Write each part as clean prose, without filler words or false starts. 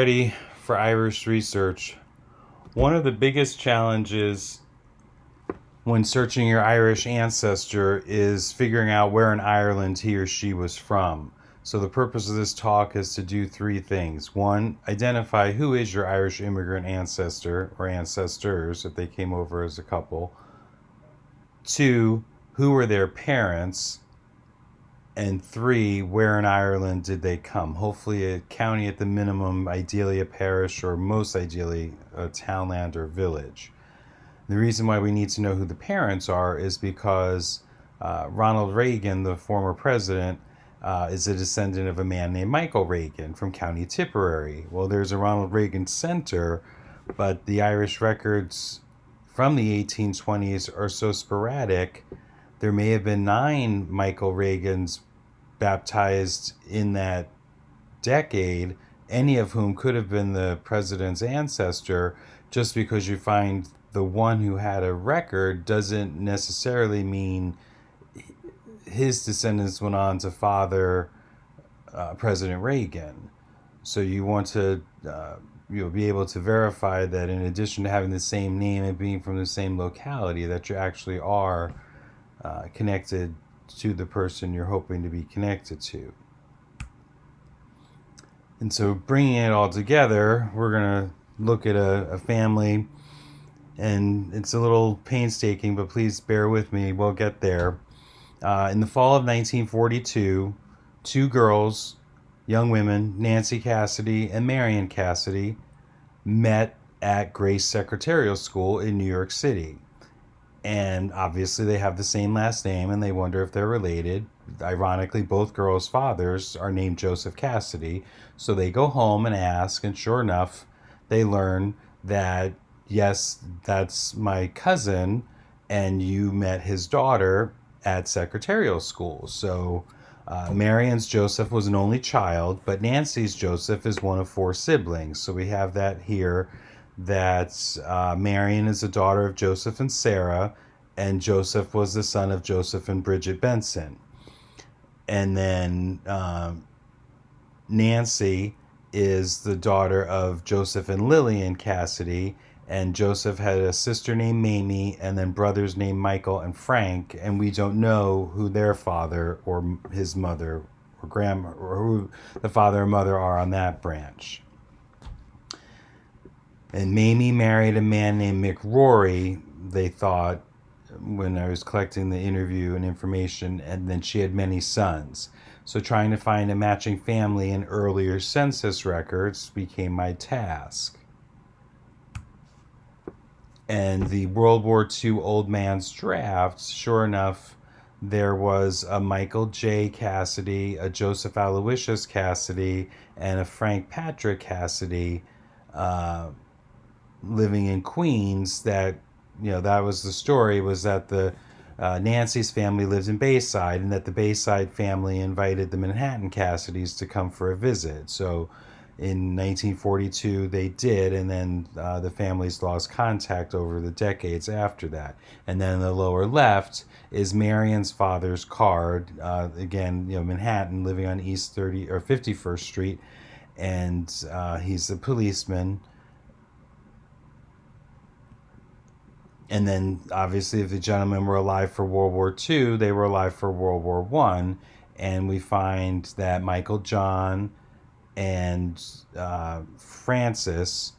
Ready for Irish research. One of the biggest challenges when searching your Irish ancestor is figuring out where in Ireland he or she was from. So the purpose of this talk is to do three things. One, identify who is your Irish immigrant ancestor or ancestors if they came over as a couple. Two, who were their parents? And three, where in Ireland did they come? Hopefully a county at the minimum, ideally a parish, or most ideally a townland or village. The reason why we need to know who the parents are is because Ronald Reagan, the former president, is a descendant of a man named Michael Reagan from County Tipperary. Well, there's a Ronald Reagan Center, but the Irish records from the 1820s are so sporadic. There may have been 9 Michael Reagans baptized in that decade, any of whom could have been the president's ancestor. Just because you find the one who had a record doesn't necessarily mean his descendants went on to father President Reagan. So you want to be able to verify that in addition to having the same name and being from the same locality, that you actually are connected to the person you're hoping to be connected to. And so bringing it all together, we're going to look at a family, and it's a little painstaking, but please bear with me, we'll get there. In the fall of 1942, 2 girls, young women, Nancy Cassidy and Marion Cassidy, met at Grace Secretarial School in New York City. And obviously they have the same last name and they wonder if they're related. Ironically, both girls' fathers are named Joseph Cassidy. So they go home and ask, and sure enough, they learn that, yes, that's my cousin, and you met his daughter at Secretarial School. So Marion's Joseph was an only child, but Nancy's Joseph is one of 4 siblings. So we have that here, that Marion is the daughter of Joseph and Sarah, and Joseph was the son of Joseph and Bridget Benson. And then Nancy is the daughter of Joseph and Lillian Cassidy, and Joseph had a sister named Mamie, and then brothers named Michael and Frank, and we don't know who their father or his mother or grandma, or who the father and mother are on that branch. And Mamie married a man named Mick Rory, they thought, when I was collecting the interview and information, and then she had many sons. So trying to find a matching family in earlier census records became my task. And the World War II Old Man's Draft, sure enough, there was a Michael J. Cassidy, a Joseph Aloysius Cassidy, and a Frank Patrick Cassidy living in Queens. That was the story, was that the Nancy's family lived in Bayside, and that the Bayside family invited the Manhattan Cassidys to come for a visit. So in 1942 they did, and then the families lost contact over the decades after that. And then in the lower left is Marion's father's card, again, Manhattan, living on East 30 or 51st Street, and he's a policeman. And then, obviously, if the gentlemen were alive for World War II, they were alive for World War I. And we find that Michael John and Francis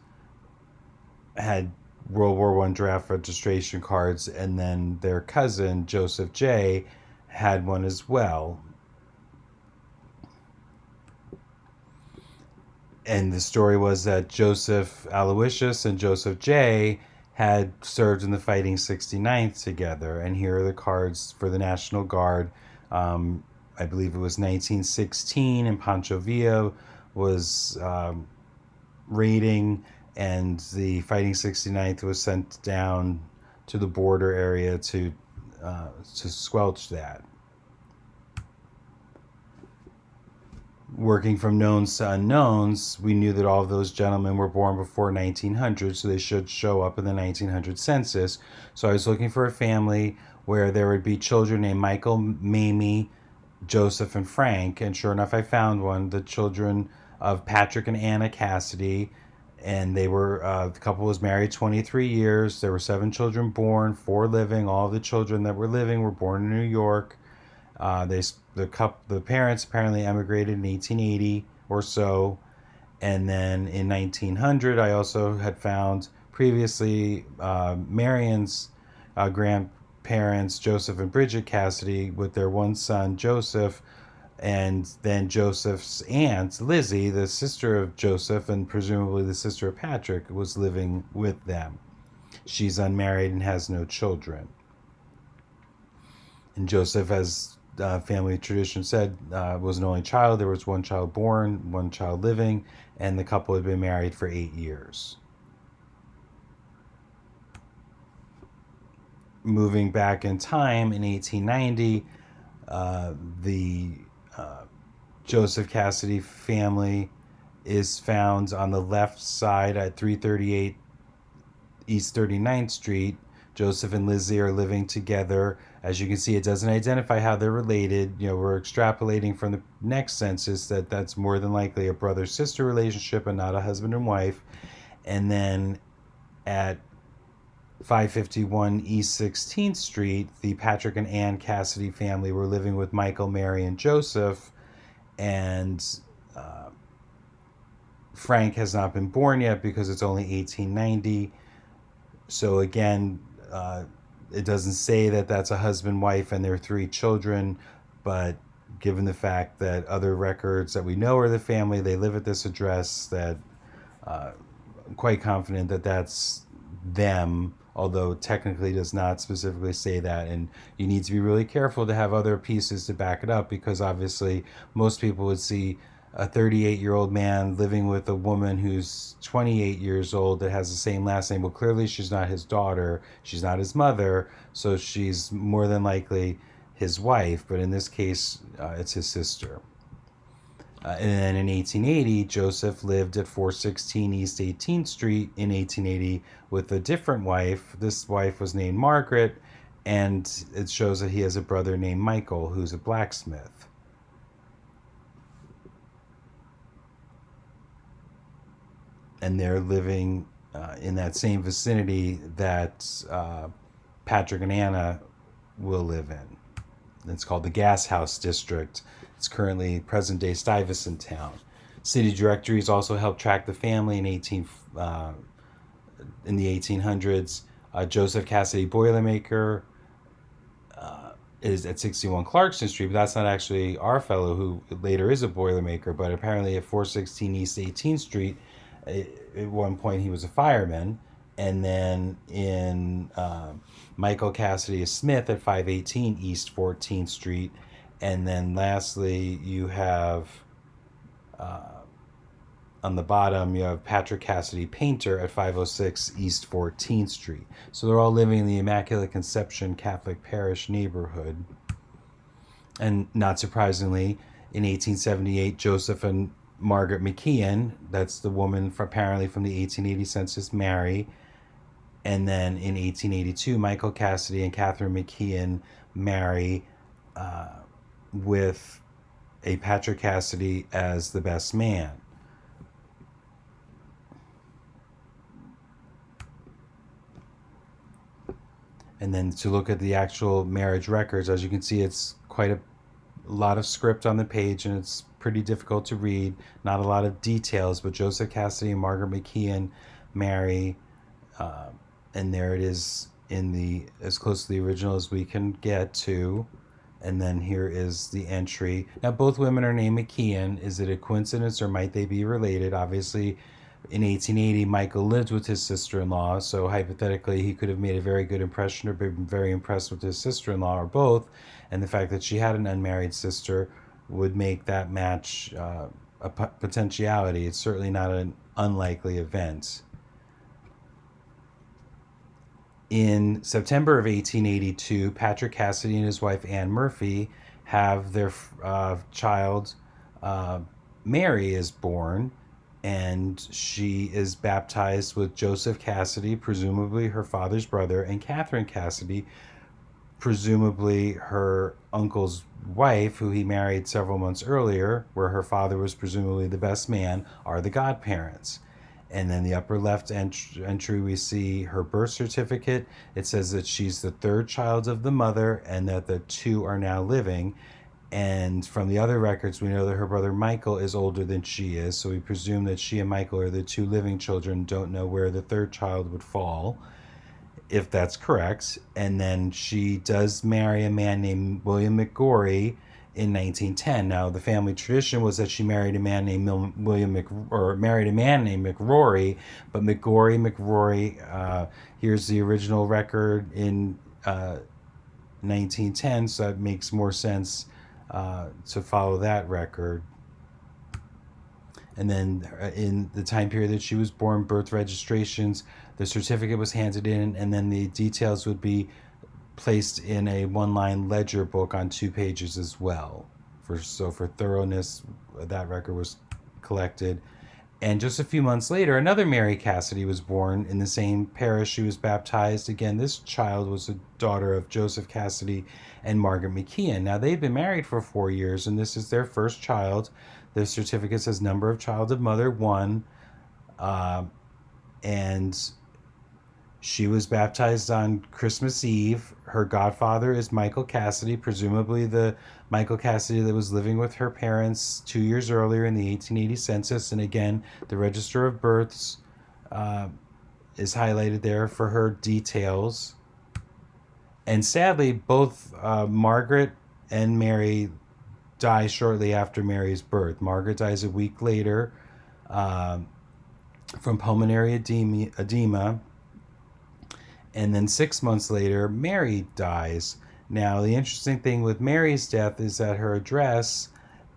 had World War I draft registration cards, and then their cousin, Joseph J., had one as well. And the story was that Joseph Aloysius and Joseph J. had served in the Fighting 69th together. And here are the cards for the National Guard. I believe it was 1916, and Pancho Villa was raiding, and the Fighting 69th was sent down to the border area to squelch that. Working from knowns to unknowns, we knew that all of those gentlemen were born before 1900, so they should show up in the 1900 census. So I was looking for a family where there would be children named Michael, Mamie, Joseph, and Frank, and sure enough, I found one. The children of Patrick and Anna Cassidy. And they were, the couple was married 23 years. There were 7 children born, 4 living. All of the children that were living were born in New York. The parents apparently emigrated in 1880 or so. And then in 1900, I also had found previously Marion's grandparents, Joseph and Bridget Cassidy, with their one son, Joseph, and then Joseph's aunt, Lizzie, the sister of Joseph and presumably the sister of Patrick, was living with them. She's unmarried and has no children. And Joseph, as family tradition said, was an only child. There was 1 child born, 1 child living, and the couple had been married for 8 years. Moving back in time, in 1890, the Joseph Cassidy family is found on the left side at 338 East 39th Street. Joseph and Lizzie are living together. As you can see, it doesn't identify how they're related. We're extrapolating from the next census that that's more than likely a brother-sister relationship and not a husband and wife. And then at 551 East 16th Street, the Patrick and Ann Cassidy family were living with Michael, Mary, and Joseph. And Frank has not been born yet because it's only 1890. So again, it doesn't say that that's a husband, wife, and their 3 children, but given the fact that other records that we know are the family, they live at this address, that I'm quite confident that that's them, although technically does not specifically say that. And you need to be really careful to have other pieces to back it up, because obviously most people would see a 38-year-old man living with a woman who's 28 years old that has the same last name. Well, clearly she's not his daughter, she's not his mother, so she's more than likely his wife, but in this case, it's his sister. And then in 1880, Joseph lived at 416 East 18th Street in 1880 with a different wife. This wife was named Margaret, and it shows that he has a brother named Michael, who's a blacksmith. And they're living in that same vicinity that Patrick and Anna will live in. It's called the Gas House District. It's currently present-day Stuyvesant Town. City directories also helped track the family in the 1800s. Joseph Cassidy Boilermaker is at 61 Clarkson Street, but that's not actually our fellow who later is a Boilermaker, but apparently at 416 East 18th Street, at one point he was a fireman. And then in Michael Cassidy Smith at 518 East 14th Street. And then lastly, you have on the bottom, you have Patrick Cassidy Painter at 506 East 14th Street. So they're all living in the Immaculate Conception Catholic Parish neighborhood. And not surprisingly, in 1878, Joseph and Margaret McKeon, that's the woman apparently from the 1880 census, marry. And then in 1882, Michael Cassidy and Catherine McKeon marry with a Patrick Cassidy as the best man. And then to look at the actual marriage records, as you can see, it's quite a lot of script on the page, and it's pretty difficult to read. Not a lot of details, but Joseph Cassidy and Margaret McKeon marry, and there it is in the as close to the original as we can get to. And then here is the entry. Now, both women are named McKeon. Is it a coincidence, or might they be related? Obviously, in 1880, Michael lived with his sister-in-law, so hypothetically, he could have made a very good impression or been very impressed with his sister-in-law, or both. And the fact that she had an unmarried sister would make that match a potentiality. It's certainly not an unlikely event. In September of 1882, Patrick Cassidy and his wife Anne Murphy have their child, Mary, is born, and she is baptized with Joseph Cassidy, presumably her father's brother, and Catherine Cassidy, presumably her uncle's wife, who he married several months earlier, where her father was presumably the best man, are the godparents. And then the upper left entry, we see her birth certificate. It says that she's the third child of the mother and that the two are now living. And from the other records, we know that her brother Michael is older than she is. So we presume that she and Michael are the two living children, don't know where the third child would fall, if that's correct. And then she does marry a man named William McGorry in 1910. Now, the family tradition was that she married a man named married a man named McRory, but McGorry, here's the original record in 1910, so it makes more sense to follow that record. And then in the time period that she was born, birth registrations, the certificate was handed in, and then the details would be placed in a one-line ledger book on 2 pages as well. For thoroughness, that record was collected. And just a few months later, another Mary Cassidy was born in the same parish she was baptized. Again, this child was a daughter of Joseph Cassidy and Margaret McKeon. Now, they've been married for 4 years, and this is their first child. The certificate says number of child of mother 1, and she was baptized on Christmas Eve. Her godfather is Michael Cassidy, presumably the Michael Cassidy that was living with her parents 2 years earlier in the 1880 census. And again, the Register of Births is highlighted there for her details. And sadly, both Margaret and Mary die shortly after Mary's birth. Margaret dies a week later from pulmonary edema. And then 6 months later, Mary dies. Now, the interesting thing with Mary's death is that her address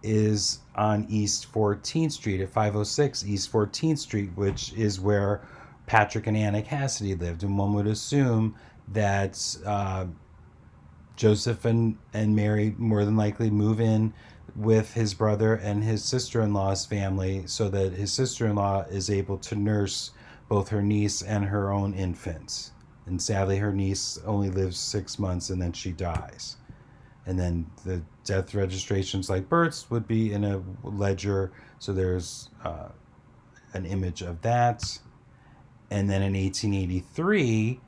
is on East 14th Street, at 506 East 14th Street, which is where Patrick and Anna Cassidy lived. And one would assume that Joseph and Mary more than likely move in with his brother and his sister-in-law's family so that his sister-in-law is able to nurse both her niece and her own infants. And sadly, her niece only lives 6 months and then she dies. And then the death registrations, like births, would be in a ledger. So there's an image of that. And then in 1883,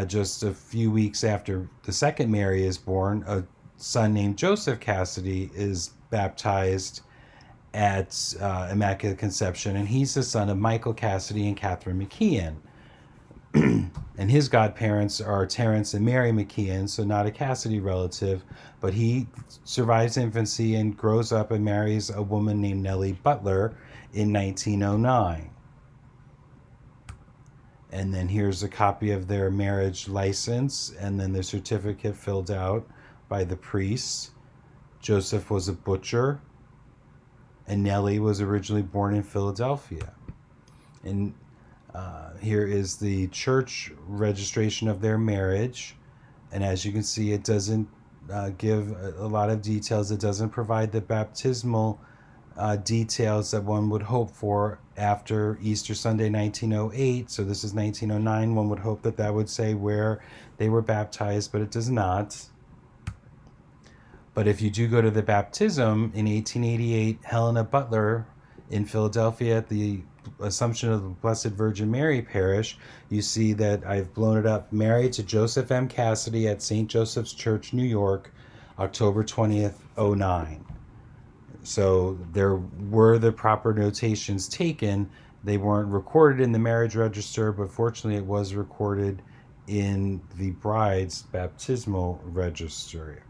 just a few weeks after the second Mary is born, a son named Joseph Cassidy is baptized at Immaculate Conception. And he's the son of Michael Cassidy and Catherine McKeon. And his godparents are Terence and Mary McKeon, so not a Cassidy relative, but he survives infancy and grows up and marries a woman named Nellie Butler in 1909. And then here's a copy of their marriage license and then the certificate filled out by the priest. Joseph was a butcher, and Nellie was originally born in Philadelphia. And here is the church registration of their marriage. And as you can see, it doesn't give a lot of details. It doesn't provide the baptismal details that one would hope for after Easter Sunday 1908. So this is 1909. One would hope that that would say where they were baptized, but it does not. But if you do go to the baptism in 1888, Helena Butler in Philadelphia at the Assumption of the Blessed Virgin Mary Parish, you see that I've blown it up. Married to Joseph M. Cassidy at St. Joseph's Church, New York, October 20th, 09. So there were the proper notations taken. They weren't recorded in the marriage register, but fortunately it was recorded in the bride's baptismal register.